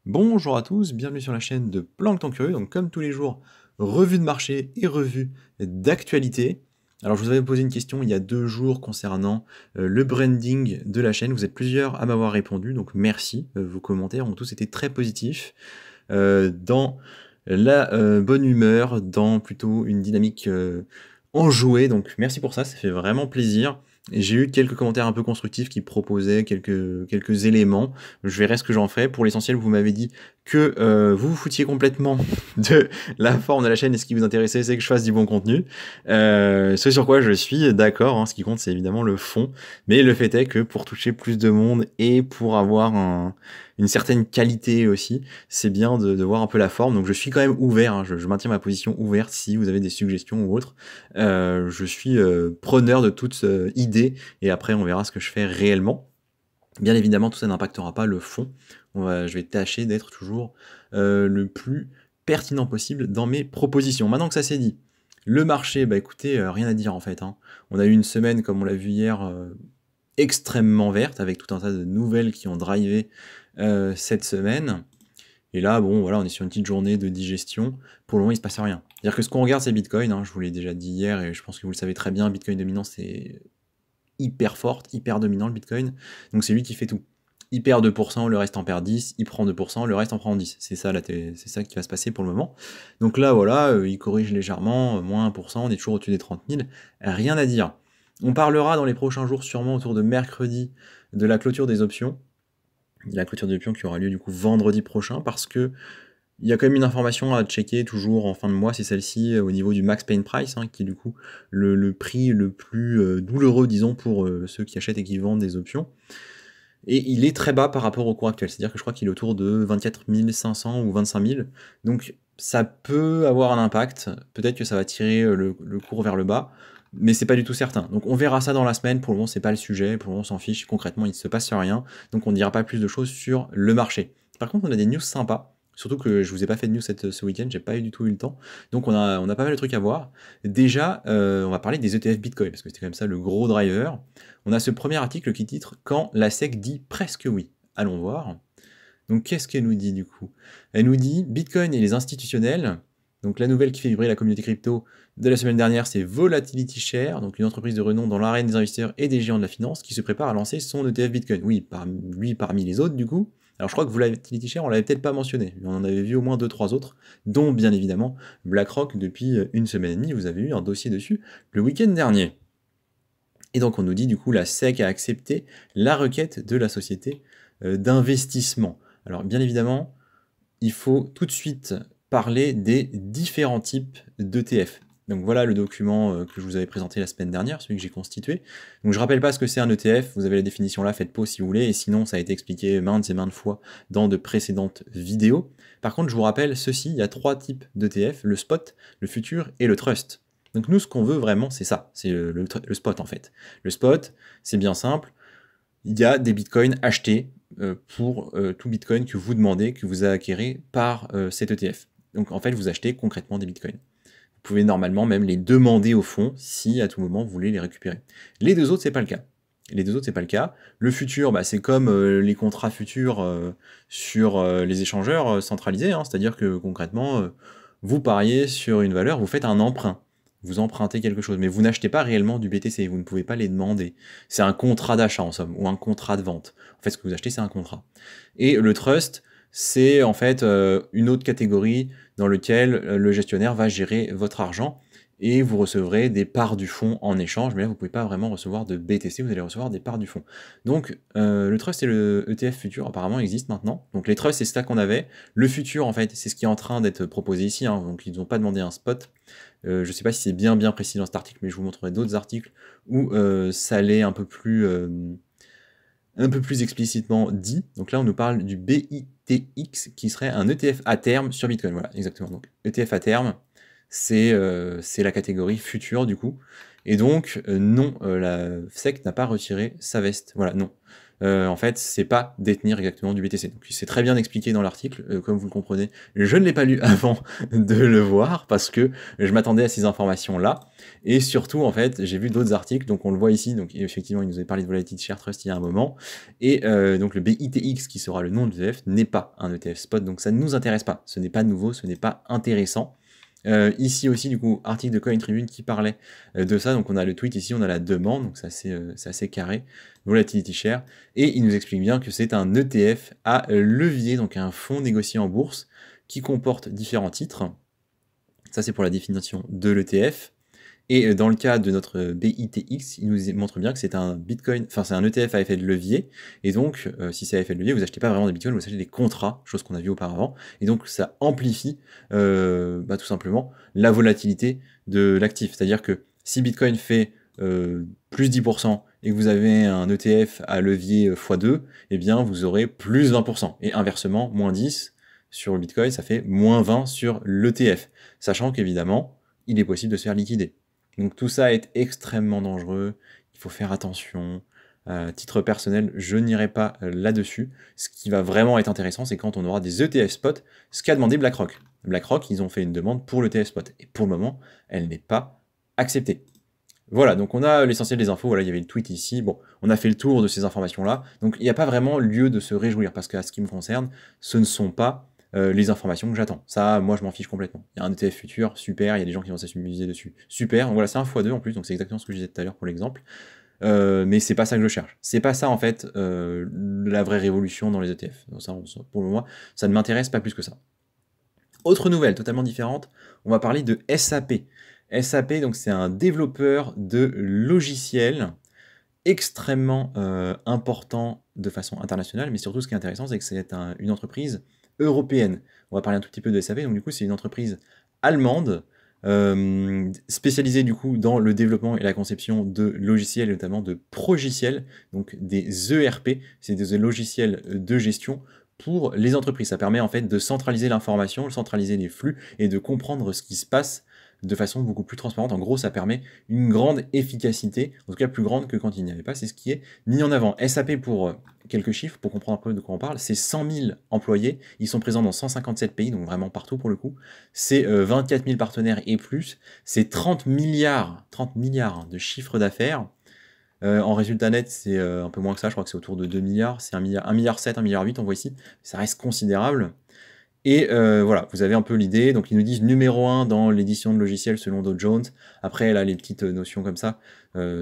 Bonjour à tous, bienvenue sur la chaîne de Plancton Curieux. Donc comme tous les jours, revue de marché et revue d'actualité. Alors je vous avais posé une question il y a 2 jours concernant le branding de la chaîne. Vous êtes plusieurs à m'avoir répondu, donc merci. Vos commentaires ont tous été très positifs, dans la bonne humeur, dans plutôt une dynamique enjouée. Donc merci pour ça, ça fait vraiment plaisir. Et j'ai eu quelques commentaires un peu constructifs qui proposaient quelques éléments. Je verrai ce que j'en fais. Pour l'essentiel, vous m'avez dit que vous vous foutiez complètement de la forme de la chaîne et ce qui vous intéressait, c'est que je fasse du bon contenu. Ce sur quoi je suis d'accord, hein, ce qui compte, c'est évidemment le fond. Mais le fait est que pour toucher plus de monde et pour avoir une certaine qualité aussi, c'est bien de voir un peu la forme. Donc je suis quand même ouvert, hein, je maintiens ma position ouverte si vous avez des suggestions ou autres. Je suis preneur de toute idée et après on verra ce que je fais réellement. Bien évidemment, tout ça n'impactera pas le fond. Je vais tâcher d'être toujours le plus pertinent possible dans mes propositions. Maintenant que ça c'est dit, le marché, bah écoutez, rien à dire en fait, hein. On a eu une semaine, comme on l'a vu hier, extrêmement verte, avec tout un tas de nouvelles qui ont drivé cette semaine. Et là, bon, voilà, on est sur une petite journée de digestion. Pour le moment, il se passe rien. C'est-à-dire que ce qu'on regarde, c'est Bitcoin, hein, je vous l'ai déjà dit hier, et je pense que vous le savez très bien, Bitcoin dominant, c'est hyper forte, hyper dominant le Bitcoin. Donc c'est lui qui fait tout. Il perd 2%, le reste en perd 10, il prend 2%, le reste en prend 10. C'est ça, c'est ça qui va se passer pour le moment. Donc là, voilà, il corrige légèrement, moins 1%, on est toujours au-dessus des 30 000. Rien à dire. On parlera dans les prochains jours, sûrement autour de mercredi, de la clôture des options. La clôture des options qui aura lieu du coup vendredi prochain, parce que il y a quand même une information à checker toujours en fin de mois, c'est celle-ci au niveau du max pain price, hein, qui est du coup le prix le plus douloureux, disons, pour ceux qui achètent et qui vendent des options. Et il est très bas par rapport au cours actuel, c'est-à-dire que je crois qu'il est autour de 24 500 ou 25 000. Donc ça peut avoir un impact, peut-être que ça va tirer le cours vers le bas, mais c'est pas du tout certain. Donc on verra ça dans la semaine, pour le moment c'est pas le sujet, pour le moment on s'en fiche, concrètement il ne se passe rien, donc on ne dira pas plus de choses sur le marché. Par contre on a des news sympas, surtout que je vous ai pas fait de news ce week-end, j'ai pas du tout eu le temps, donc on a pas mal de trucs à voir. Déjà, on va parler des ETF Bitcoin, parce que c'était quand même ça le gros driver. On a ce premier article qui titre « Quand la SEC dit presque oui ». Allons voir. Donc qu'est-ce qu'elle nous dit du coup? Elle nous dit « Bitcoin et les institutionnels ». Donc la nouvelle qui fait vibrer la communauté crypto de la semaine dernière, c'est Volatility Share, donc une entreprise de renom dans l'arène des investisseurs et des géants de la finance qui se prépare à lancer son ETF Bitcoin. Oui, parmi les autres du coup. Alors je crois que Volatility Share, on l'avait peut-être pas mentionné, mais on en avait vu au moins 2-3 autres, dont bien évidemment BlackRock depuis une semaine et demie. Vous avez eu un dossier dessus le week-end dernier. Et donc on nous dit du coup la SEC a accepté la requête de la société d'investissement. Alors bien évidemment, il faut tout de suite parler des différents types d'ETF. Donc voilà le document que je vous avais présenté la semaine dernière, celui que j'ai constitué. Donc je rappelle pas ce que c'est un ETF, vous avez la définition là, faites pause si vous voulez, et sinon ça a été expliqué maintes et maintes fois dans de précédentes vidéos. Par contre je vous rappelle ceci, il y a 3 types d'ETF, le spot, le futur et le trust. Donc nous ce qu'on veut vraiment c'est ça, c'est le spot en fait. Le spot, c'est bien simple, il y a des bitcoins achetés pour tout bitcoin que vous demandez, que vous acquérez par cet ETF. Donc en fait, vous achetez concrètement des bitcoins. Vous pouvez normalement même les demander au fond si à tout moment vous voulez les récupérer. Les deux autres, c'est pas le cas. Les deux autres, c'est pas le cas. Le futur, bah, c'est comme les contrats futurs sur les échangeurs centralisés, hein, c'est-à-dire que concrètement, vous pariez sur une valeur, vous faites un emprunt. Vous empruntez quelque chose, mais vous n'achetez pas réellement du BTC, vous ne pouvez pas les demander. C'est un contrat d'achat en somme, ou un contrat de vente. En fait, ce que vous achetez, c'est un contrat. Et le trust, c'est en fait une autre catégorie dans laquelle le gestionnaire va gérer votre argent et vous recevrez des parts du fonds en échange, mais là vous ne pouvez pas vraiment recevoir de BTC, vous allez recevoir des parts du fonds. Donc le trust et le ETF futur apparemment existent maintenant. Donc les trusts c'est ça qu'on avait, le futur en fait c'est ce qui est en train d'être proposé ici, hein. Donc ils n'ont pas demandé un spot. Je ne sais pas si c'est bien précis dans cet article, mais je vous montrerai d'autres articles où ça l'est un peu plus explicitement dit. Donc là, on nous parle du BITX, qui serait un ETF à terme sur Bitcoin. Voilà, exactement. Donc ETF à terme, c'est la catégorie future, du coup. Et donc, non, la SEC n'a pas retiré sa veste. Voilà, non. en fait, c'est pas détenir exactement du BTC. Donc c'est très bien expliqué dans l'article, comme vous le comprenez. Je ne l'ai pas lu avant de le voir, parce que je m'attendais à ces informations-là. Et surtout, en fait, j'ai vu d'autres articles, donc on le voit ici, donc effectivement, il nous avait parlé de Volatility Share Trust il y a un moment. Et donc le BITX, qui sera le nom de l'ETF, n'est pas un ETF spot, donc ça ne nous intéresse pas. Ce n'est pas nouveau, ce n'est pas intéressant. Ici aussi, du coup, article de Coin Tribune qui parlait de ça. Donc on a le tweet ici, on a la demande, donc c'est assez carré. Volatility Share. Et il nous explique bien que c'est un ETF à levier, donc un fonds négocié en bourse qui comporte différents titres. Ça, c'est pour la définition de l'ETF. Et dans le cas de notre BITX, il nous montre bien que c'est un Bitcoin, enfin c'est un ETF à effet de levier, et donc si c'est à effet de levier, vous achetez pas vraiment des Bitcoins, vous achetez des contrats, chose qu'on a vu auparavant, et donc ça amplifie tout simplement la volatilité de l'actif. C'est-à-dire que si Bitcoin fait plus 10% et que vous avez un ETF à levier x2, eh bien vous aurez plus 20%, et inversement, moins 10 sur le Bitcoin, ça fait moins 20 sur l'ETF, sachant qu'évidemment, il est possible de se faire liquider. Donc tout ça est extrêmement dangereux, il faut faire attention. Titre personnel, je n'irai pas là-dessus. Ce qui va vraiment être intéressant, c'est quand on aura des ETF spot, ce qu'a demandé BlackRock. BlackRock, ils ont fait une demande pour l'ETF spot, et pour le moment, elle n'est pas acceptée. Voilà, donc on a l'essentiel des infos, voilà, il y avait le tweet ici, bon, on a fait le tour de ces informations-là, donc il n'y a pas vraiment lieu de se réjouir, parce qu'à ce qui me concerne, ce ne sont pas les informations que j'attends. Ça, moi, je m'en fiche complètement. Il y a un ETF futur, super, il y a des gens qui vont s'amuser dessus, super. Donc voilà, c'est un x2 en plus, donc c'est exactement ce que je disais tout à l'heure pour l'exemple. Mais c'est pas ça que je cherche. C'est pas ça, en fait, la vraie révolution dans les ETF. Donc ça, pour moi, ça ne m'intéresse pas plus que ça. Autre nouvelle, totalement différente, on va parler de SAP. SAP, donc c'est un développeur de logiciels extrêmement important de façon internationale, mais surtout ce qui est intéressant, c'est que c'est une entreprise européenne. On va parler un tout petit peu de SAP, donc du coup c'est une entreprise allemande, spécialisée du coup dans le développement et la conception de logiciels, notamment de progiciels, donc des ERP, c'est des logiciels de gestion pour les entreprises. Ça permet en fait de centraliser l'information, de centraliser les flux et de comprendre ce qui se passe de façon beaucoup plus transparente. En gros, ça permet une grande efficacité, en tout cas plus grande que quand il n'y avait pas. C'est ce qui est mis en avant. SAP, pour quelques chiffres, pour comprendre un peu de quoi on parle, c'est 100 000 employés. Ils sont présents dans 157 pays, donc vraiment partout pour le coup. C'est 24 000 partenaires et plus. C'est 30 milliards de chiffre d'affaires. En résultat net, c'est un peu moins que ça. Je crois que c'est autour de 2 milliards. C'est 1 milliard 7, 1 milliard 8, on voit ici. Ça reste considérable. Et voilà, vous avez un peu l'idée. Donc ils nous disent numéro 1 dans l'édition de logiciels selon Dow Jones. Après, là, les petites notions comme ça,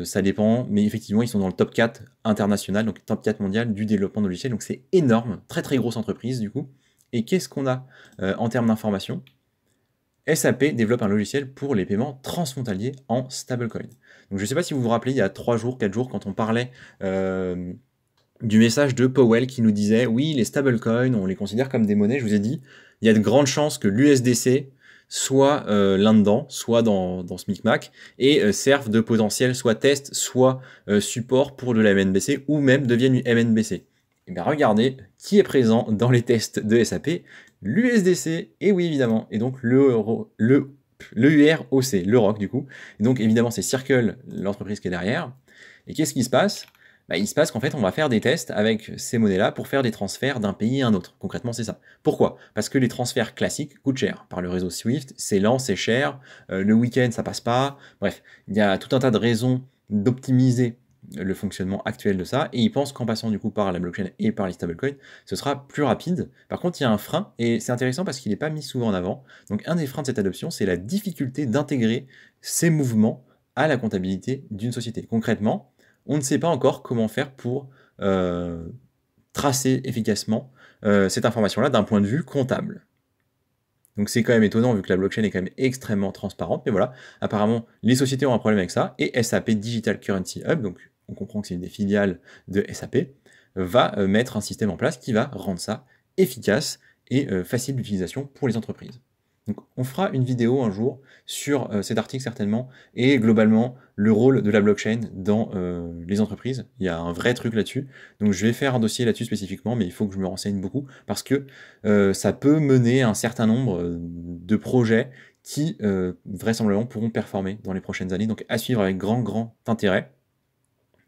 ça dépend. Mais effectivement, ils sont dans le top 4 international, donc top 4 mondial du développement de logiciels. Donc c'est énorme, très très grosse entreprise du coup. Et qu'est-ce qu'on a en termes d'information? SAP développe un logiciel pour les paiements transfrontaliers en stablecoin. Donc je ne sais pas si vous vous rappelez, il y a 3 jours, 4 jours, quand on parlait du message de Powell qui nous disait « Oui, les stablecoins, on les considère comme des monnaies », je vous ai dit, il y a de grandes chances que l'USDC soit là-dedans, soit dans ce micmac, et serve de potentiel soit test, soit support pour de la MNBC, ou même devienne une MNBC. Et bien regardez qui est présent dans les tests de SAP, l'USDC, et oui évidemment, et donc le UROC, le ROC du coup, et donc évidemment c'est Circle, l'entreprise qui est derrière, et qu'est-ce qui se passe? Il se passe qu'en fait, on va faire des tests avec ces monnaies-là pour faire des transferts d'un pays à un autre. Concrètement, c'est ça. Pourquoi? Parce que les transferts classiques coûtent cher. Par le réseau SWIFT, c'est lent, c'est cher, le week-end, ça passe pas. Bref, il y a tout un tas de raisons d'optimiser le fonctionnement actuel de ça, et ils pensent qu'en passant du coup par la blockchain et par les stablecoins, ce sera plus rapide. Par contre, il y a un frein, et c'est intéressant parce qu'il n'est pas mis souvent en avant. Donc un des freins de cette adoption, c'est la difficulté d'intégrer ces mouvements à la comptabilité d'une société. Concrètement, on ne sait pas encore comment faire pour tracer efficacement cette information-là d'un point de vue comptable. Donc c'est quand même étonnant vu que la blockchain est quand même extrêmement transparente, mais voilà, apparemment les sociétés ont un problème avec ça, et SAP Digital Currency Hub, donc on comprend que c'est une des filiales de SAP, va mettre un système en place qui va rendre ça efficace et facile d'utilisation pour les entreprises. Donc on fera une vidéo un jour sur cet article certainement, et globalement le rôle de la blockchain dans les entreprises. Il y a un vrai truc là-dessus, donc je vais faire un dossier là-dessus spécifiquement, mais il faut que je me renseigne beaucoup, parce que ça peut mener à un certain nombre de projets qui vraisemblablement pourront performer dans les prochaines années, donc à suivre avec grand intérêt.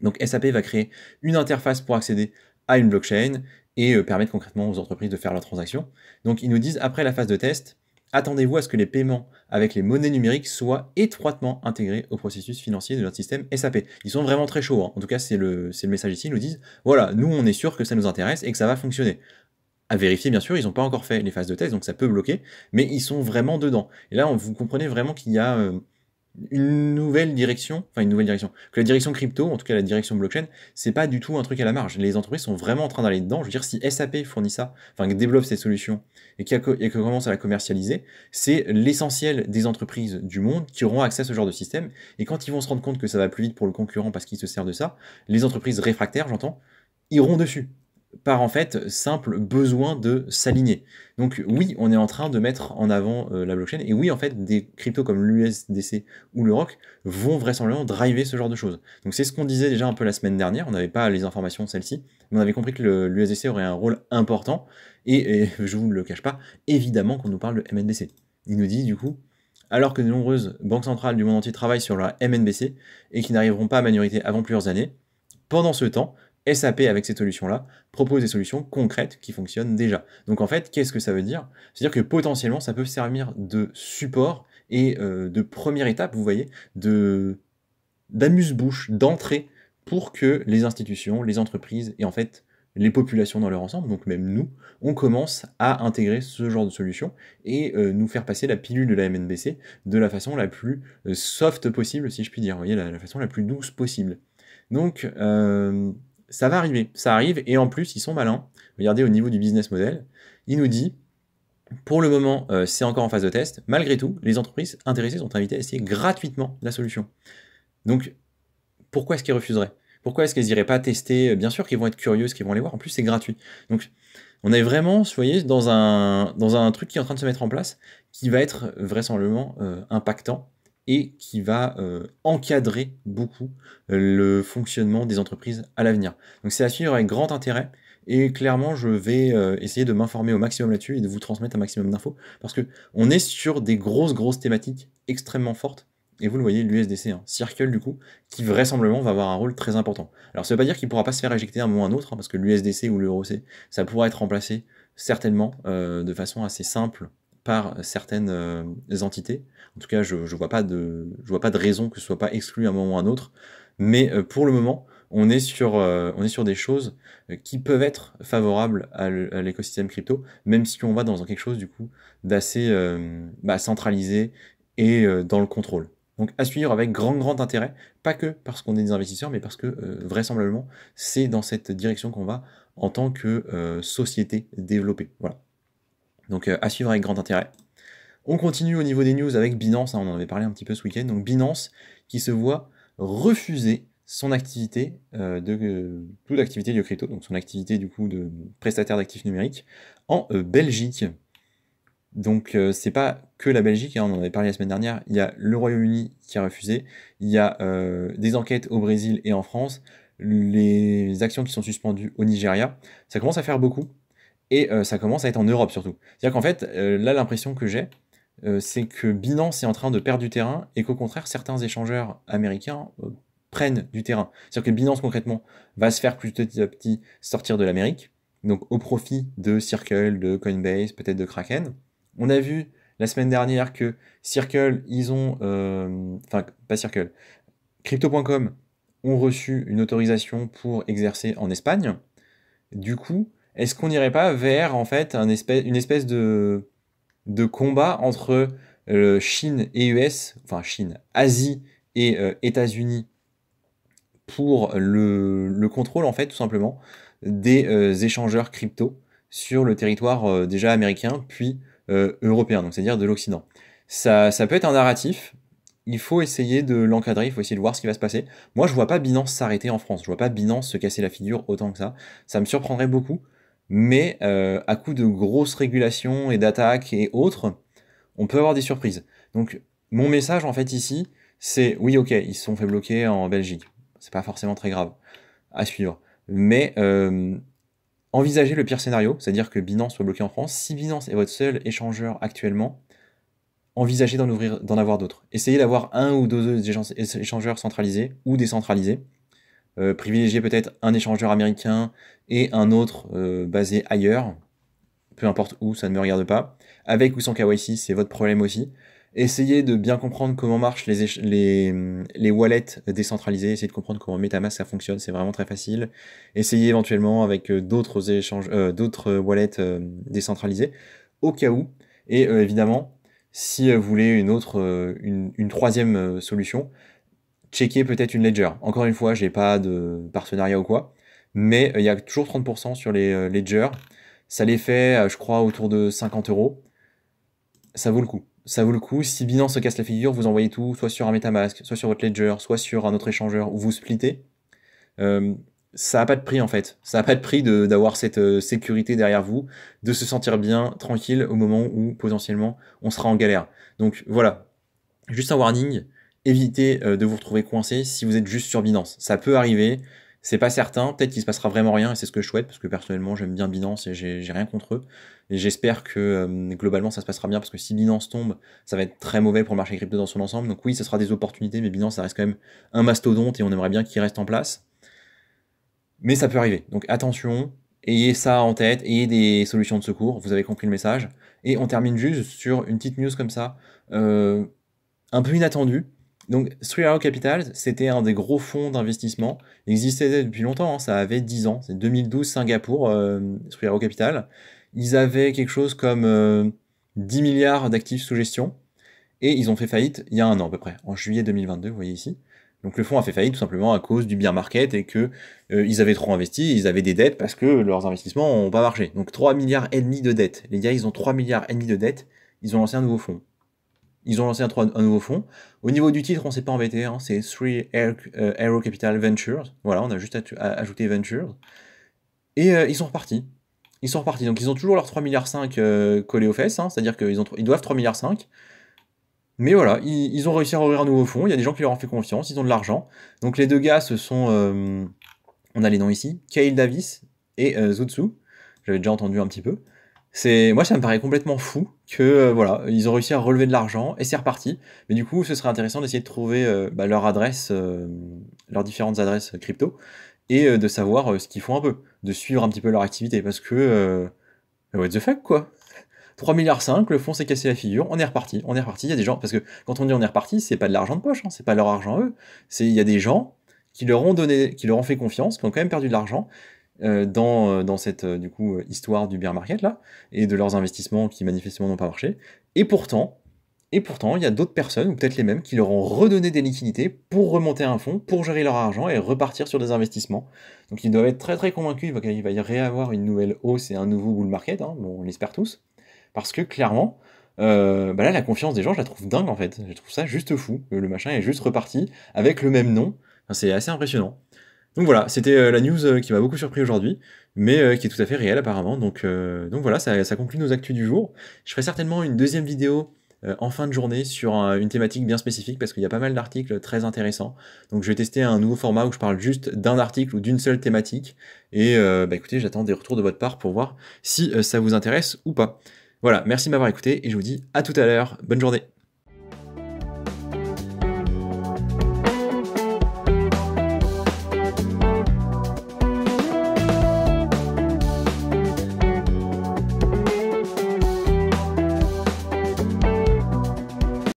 Donc SAP va créer une interface pour accéder à une blockchain et permettre concrètement aux entreprises de faire leurs transactions. Donc ils nous disent, après la phase de test, attendez-vous à ce que les paiements avec les monnaies numériques soient étroitement intégrés au processus financier de notre système SAP. Ils sont vraiment très chauds, hein. En tout cas c'est le message ici, ils nous disent, voilà, nous on est sûr que ça nous intéresse et que ça va fonctionner. À vérifier, bien sûr, ils n'ont pas encore fait les phases de test, donc ça peut bloquer, mais ils sont vraiment dedans. Et là, vous comprenez vraiment qu'il y a une nouvelle direction, que la direction crypto, en tout cas la direction blockchain, c'est pas du tout un truc à la marge. Les entreprises sont vraiment en train d'aller dedans. Je veux dire, si SAP fournit ça, développe cette solution et que commence à la commercialiser, c'est l'essentiel des entreprises du monde qui auront accès à ce genre de système. Et quand ils vont se rendre compte que ça va plus vite pour le concurrent parce qu'il se sert de ça, les entreprises réfractaires, j'entends, iront dessus par en fait simple besoin de s'aligner. Donc oui, on est en train de mettre en avant la blockchain, et oui, en fait, des cryptos comme l'USDC ou le ROC vont vraisemblablement driver ce genre de choses. Donc c'est ce qu'on disait déjà un peu la semaine dernière, on n'avait pas les informations celles-ci, mais on avait compris que l'USDC aurait un rôle important, et je vous ne le cache pas, évidemment qu'on nous parle de MNBC. Il nous dit du coup, alors que de nombreuses banques centrales du monde entier travaillent sur la MNBC, et qui n'arriveront pas à maturité avant plusieurs années, pendant ce temps, SAP, avec ces solutions-là, propose des solutions concrètes qui fonctionnent déjà. Donc en fait, qu'est-ce que ça veut dire? C'est-à-dire que potentiellement, ça peut servir de support et de première étape, vous voyez, d'amuse-bouche, d'entrée, pour que les institutions, les entreprises et en fait les populations dans leur ensemble, donc même nous, on commence à intégrer ce genre de solutions et nous faire passer la pilule de la MNBC de la façon la plus soft possible, si je puis dire, vous voyez, la façon la plus douce possible. Donc, ça va arriver, ça arrive, et en plus, ils sont malins. Regardez au niveau du business model, il nous dit, pour le moment, c'est encore en phase de test, malgré tout, les entreprises intéressées sont invitées à essayer gratuitement la solution. Donc, pourquoi est-ce qu'ils refuseraient? Pourquoi est-ce qu'elles n'iraient pas tester? Bien sûr qu'ils vont être curieuses, qu'ils vont aller voir, en plus c'est gratuit. Donc, on est vraiment, vous voyez, dans un truc qui est en train de se mettre en place, qui va être vraisemblablement impactant, et qui va encadrer beaucoup le fonctionnement des entreprises à l'avenir. Donc c'est à suivre avec grand intérêt, et clairement je vais essayer de m'informer au maximum là-dessus et de vous transmettre un maximum d'infos, parce que on est sur des grosses thématiques extrêmement fortes, et vous le voyez, l'USDC, hein, Circle du coup, qui vraisemblablement va avoir un rôle très important. Alors ça veut pas dire qu'il ne pourra pas se faire éjecter à un moment ou à un autre, hein, parce que l'USDC ou l'EURC, ça pourra être remplacé certainement de façon assez simple par certaines entités. En tout cas, je vois pas de raison que ce soit pas exclu à un moment ou à un autre. Mais pour le moment, on est sur des choses qui peuvent être favorables à l'écosystème crypto, même si on va dans quelque chose du coup d'assez centralisé et dans le contrôle. Donc à suivre avec grand intérêt, pas que parce qu'on est des investisseurs, mais parce que vraisemblablement, c'est dans cette direction qu'on va en tant que société développée. Voilà. Donc à suivre avec grand intérêt. On continue au niveau des news avec Binance, hein, on en avait parlé un petit peu ce week-end. Donc Binance qui se voit refuser son activité toute activité de crypto, donc son activité du coup de prestataire d'actifs numériques en Belgique. Donc c'est pas que la Belgique, hein, on en avait parlé la semaine dernière, il y a le Royaume-Uni qui a refusé, il y a des enquêtes au Brésil et en France, les actions qui sont suspendues au Nigeria, ça commence à faire beaucoup, et ça commence à être en Europe surtout. C'est-à-dire qu'en fait, là l'impression que j'ai, c'est que Binance est en train de perdre du terrain, et qu'au contraire certains échangeurs américains prennent du terrain. C'est-à-dire que Binance concrètement va se faire petit à petit sortir de l'Amérique, donc au profit de Circle, de Coinbase, peut-être de Kraken. On a vu la semaine dernière que Circle, ils ont... Enfin, pas Circle. Crypto.com ont reçu une autorisation pour exercer en Espagne. Du coup, est-ce qu'on n'irait pas vers, en fait, une espèce de combat entre Chine et US, enfin Chine, Asie et États-Unis, pour le contrôle, en fait, tout simplement, des échangeurs crypto sur le territoire déjà américain, puis européen, donc c'est-à-dire de l'Occident. Ça peut être un narratif, il faut essayer de l'encadrer, il faut essayer de voir ce qui va se passer. Moi, je vois pas Binance s'arrêter en France, je vois pas Binance se casser la figure autant que ça me surprendrait beaucoup, mais à coup de grosses régulations et d'attaques et autres, on peut avoir des surprises. Donc, mon message, en fait, ici, c'est, oui, ok, ils se sont fait bloquer en Belgique, c'est pas forcément très grave, à suivre, mais envisagez le pire scénario, c'est-à-dire que Binance soit bloqué en France. Si Binance est votre seul échangeur actuellement, envisagez d'en avoir d'autres. Essayez d'avoir un ou deux échangeurs centralisés ou décentralisés. privilégiez peut-être un échangeur américain et un autre basé ailleurs, peu importe où, ça ne me regarde pas. Avec ou sans KYC, c'est votre problème aussi. Essayez de bien comprendre comment marchent les wallets décentralisés, essayez de comprendre comment MetaMask ça fonctionne, c'est vraiment très facile. Essayez éventuellement avec d'autres wallets décentralisés, au cas où. Et évidemment, si vous voulez une troisième solution, checkez peut-être une Ledger. Encore une fois, j'ai pas de partenariat ou quoi, mais il y a toujours 30% sur les Ledger. Ça les fait, je crois, autour de 50 euros. Ça vaut le coup. Ça vaut le coup. Si Binance se casse la figure, vous envoyez tout, soit sur un MetaMask, soit sur votre Ledger, soit sur un autre échangeur, où vous splittez. Ça n'a pas de prix en fait. Ça n'a pas de prix d'avoir cette sécurité derrière vous, de se sentir bien, tranquille au moment où potentiellement on sera en galère. Donc voilà, juste un warning, évitez de vous retrouver coincé si vous êtes juste sur Binance. Ça peut arriver, c'est pas certain, peut-être qu'il se passera vraiment rien et c'est ce que je souhaite parce que personnellement j'aime bien Binance et j'ai rien contre eux. Et j'espère que globalement ça se passera bien parce que si Binance tombe, ça va être très mauvais pour le marché crypto dans son ensemble. Donc oui, ce sera des opportunités, mais Binance ça reste quand même un mastodonte et on aimerait bien qu'il reste en place. Mais ça peut arriver, donc attention, ayez ça en tête, ayez des solutions de secours, vous avez compris le message. Et on termine juste sur une petite news comme ça, un peu inattendue. Donc, Three Arrows Capital, c'était un des gros fonds d'investissement. Il existait depuis longtemps, hein, ça avait 10 ans. C'est 2012 Singapour, Three Arrows Capital. Ils avaient quelque chose comme 10 milliards d'actifs sous gestion. Et ils ont fait faillite il y a un an à peu près, en juillet 2022, vous voyez ici. Donc le fonds a fait faillite tout simplement à cause du bear market et que ils avaient trop investi, ils avaient des dettes parce que leurs investissements n'ont pas marché. Donc 3 milliards et demi de dettes. Les gars, ils ont 3 milliards et demi de dettes, ils ont lancé un nouveau fonds. Ils ont lancé un nouveau fonds. Au niveau du titre, on s'est pas embêté, hein, c'est Three Arrows Capital Ventures. Voilà, on a juste ajouté Ventures. Et ils sont repartis. Ils sont repartis. Donc ils ont toujours leurs 3,5 milliards collés aux fesses, hein, c'est-à-dire qu'ils doivent 3,5 milliards. Mais voilà, ils ont réussi à ouvrir un nouveau fonds, il y a des gens qui leur ont fait confiance, ils ont de l'argent. Donc les deux gars, ce sont, on a les noms ici, Kyle Davis et Zutsu, j'avais déjà entendu un petit peu. Moi ça me paraît complètement fou que voilà, ils ont réussi à relever de l'argent et c'est reparti. Mais du coup, ce serait intéressant d'essayer de trouver leur adresse, leurs différentes adresses crypto, et de savoir ce qu'ils font un peu, de suivre un petit peu leur activité, parce que what the fuck quoi. 3,5 milliards, le fonds s'est cassé la figure, on est reparti, il y a des gens, parce que quand on dit on est reparti, c'est pas de l'argent de poche, hein, c'est pas leur argent à eux, il y a des gens qui leur ont fait confiance, qui ont quand même perdu de l'argent dans cette du coup histoire du bear market là, et de leurs investissements qui manifestement n'ont pas marché, et pourtant, il y a d'autres personnes, ou peut-être les mêmes, qui leur ont redonné des liquidités pour remonter un fonds, pour gérer leur argent et repartir sur des investissements. Donc ils doivent être très très convaincus qu'il va y réavoir une nouvelle hausse et un nouveau bull market, hein, bon, on l'espère tous. Parce que clairement, là, la confiance des gens, je la trouve dingue en fait. Je trouve ça juste fou. Le machin est juste reparti avec le même nom. Enfin, c'est assez impressionnant. Donc voilà, c'était la news qui m'a beaucoup surpris aujourd'hui, mais qui est tout à fait réelle apparemment. Donc voilà, ça conclut nos actus du jour. Je ferai certainement une deuxième vidéo en fin de journée sur une thématique bien spécifique parce qu'il y a pas mal d'articles très intéressants. Donc je vais tester un nouveau format où je parle juste d'un article ou d'une seule thématique. Et écoutez, j'attends des retours de votre part pour voir si ça vous intéresse ou pas. Voilà, merci de m'avoir écouté et je vous dis à tout à l'heure. Bonne journée.